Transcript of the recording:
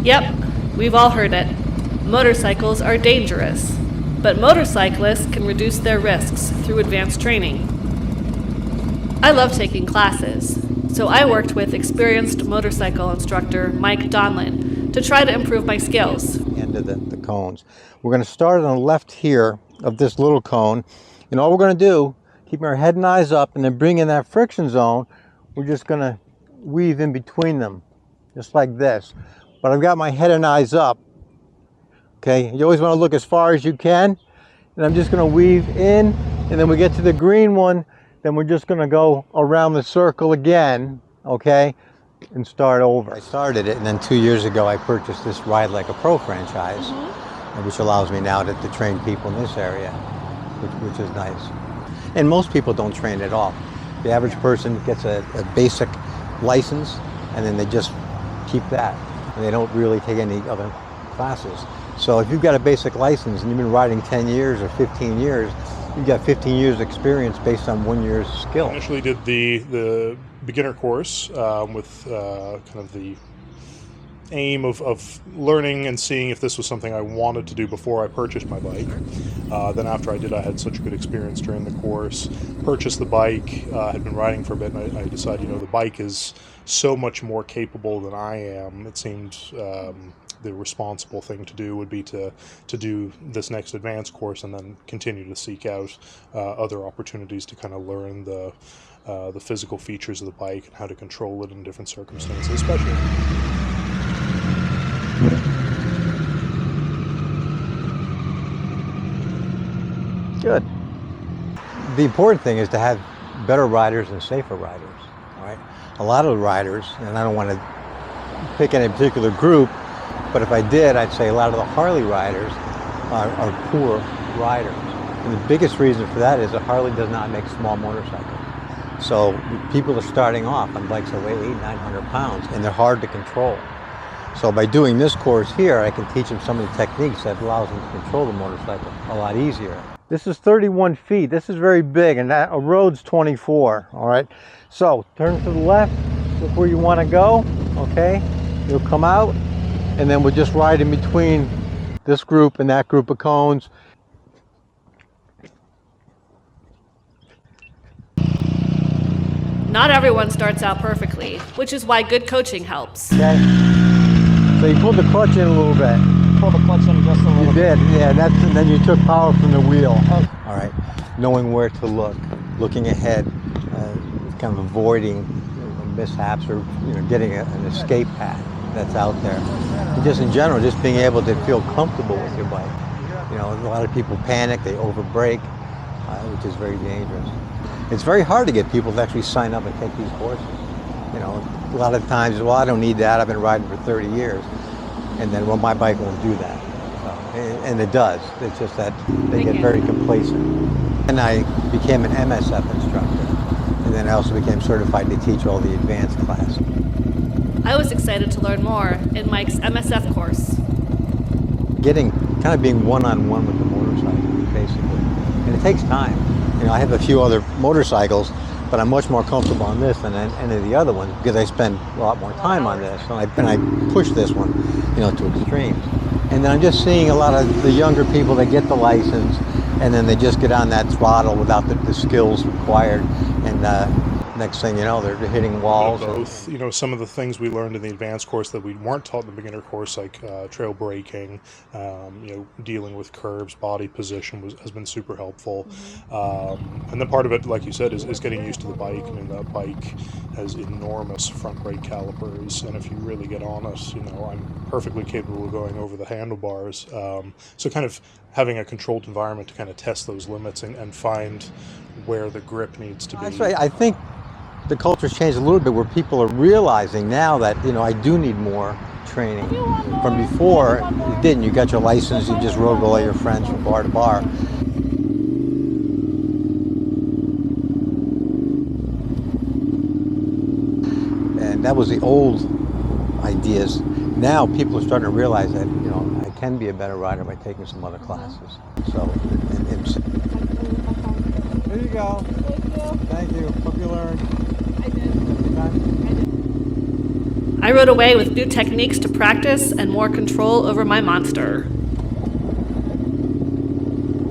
Yep, we've all heard it. Motorcycles are dangerous, but motorcyclists can reduce their risks through advanced training. I love taking classes, so I worked with experienced motorcycle instructor Mike Donlon to try to improve my skills. End of the cones. We're going to start on the left here of this little cone, and all we're going to do, keep our head and eyes up, and then bring in that friction zone. We're just going to weave in between them, just like this. But I've got my head and eyes up. Okay, you always want to look as far as you can, and I'm just going to weave in, and then we get to the green one, then we're just going to go around the circle again, okay, and start over. I started it, and then 2 years ago I purchased this Ride Like a Pro franchise, which allows me now to train people in this area, which is nice. And most people don't train at all. The average person gets a basic license, and then they just keep that, and they don't really take any other classes. So if you've got a basic license and you've been riding 10 years or 15 years, you've got 15 years experience based on 1 year's skill. I initially did the beginner course with kind of the aim of learning and seeing if this was something I wanted to do before I purchased my bike. Then after I did, I had such a good experience during the course, purchased the bike, had been riding for a bit, and I decided, the bike is so much more capable than I am. It seemed the responsible thing to do would be to do this next advanced course and then continue to seek out other opportunities to kind of learn the physical features of the bike and how to control it in different circumstances, especially. Good. The important thing is to have better riders and safer riders, all right? A lot of the riders, and I don't want to pick any particular group, but if I did, I'd say a lot of the Harley riders are poor riders. And the biggest reason for that is that Harley does not make small motorcycles. So people are starting off on bikes that weigh 800-900 pounds, and they're hard to control. So by doing this course here, I can teach them some of the techniques that allows them to control the motorcycle a lot easier. This is 31 feet. This is very big, and a road's 24, all right? So turn to the left, look where you want to go, okay? You'll come out, and then we'll just ride in between this group and that group of cones. Not everyone starts out perfectly, which is why good coaching helps. Okay. So you pulled the clutch in a little bit. Pull the clutch in just a little You bit. did, yeah, and then you took power from the wheel. Oh. All right, knowing where to look, looking ahead, kind of avoiding mishaps or getting an escape path that's out there. And just in general, just being able to feel comfortable with your bike. A lot of people panic, they overbrake, which is very dangerous. It's very hard to get people to actually sign up and take these courses. A lot of times, well, I don't need that, I've been riding for 30 years. And then, well, my bike won't do that. And it does. It's just that they get very complacent. And I became an MSF instructor. And then I also became certified to teach all the advanced classes. I was excited to learn more in Mike's MSF course. Kind of being one-on-one with the motorcycle, basically. And it takes time. I have a few other motorcycles, but I'm much more comfortable on this than any of the other ones because I spend a lot more time on this. And I push this one, to extremes. And then I'm just seeing a lot of the younger people that get the license, and then they just get on that throttle without the skills required. And next thing you know, they're hitting walls. Both, some of the things we learned in the advanced course that we weren't taught in the beginner course, like trail braking, dealing with curbs, body position has been super helpful. And then part of it, like you said, is getting used to the bike. That bike has enormous front brake calipers, and if you really get on it, I'm perfectly capable of going over the handlebars. So kind of having a controlled environment to kind of test those limits and find where the grip needs to be. That's right. I think the culture's changed a little bit where people are realizing now that, I do need more training. From before, you didn't. You got your license, you just rode with all your friends from bar to bar. And that was the old ideas. Now people are starting to realize that, I can be a better rider by taking some other classes. So, there you go. Thank you. Hope you learned. I did. I rode away with new techniques to practice and more control over my monster.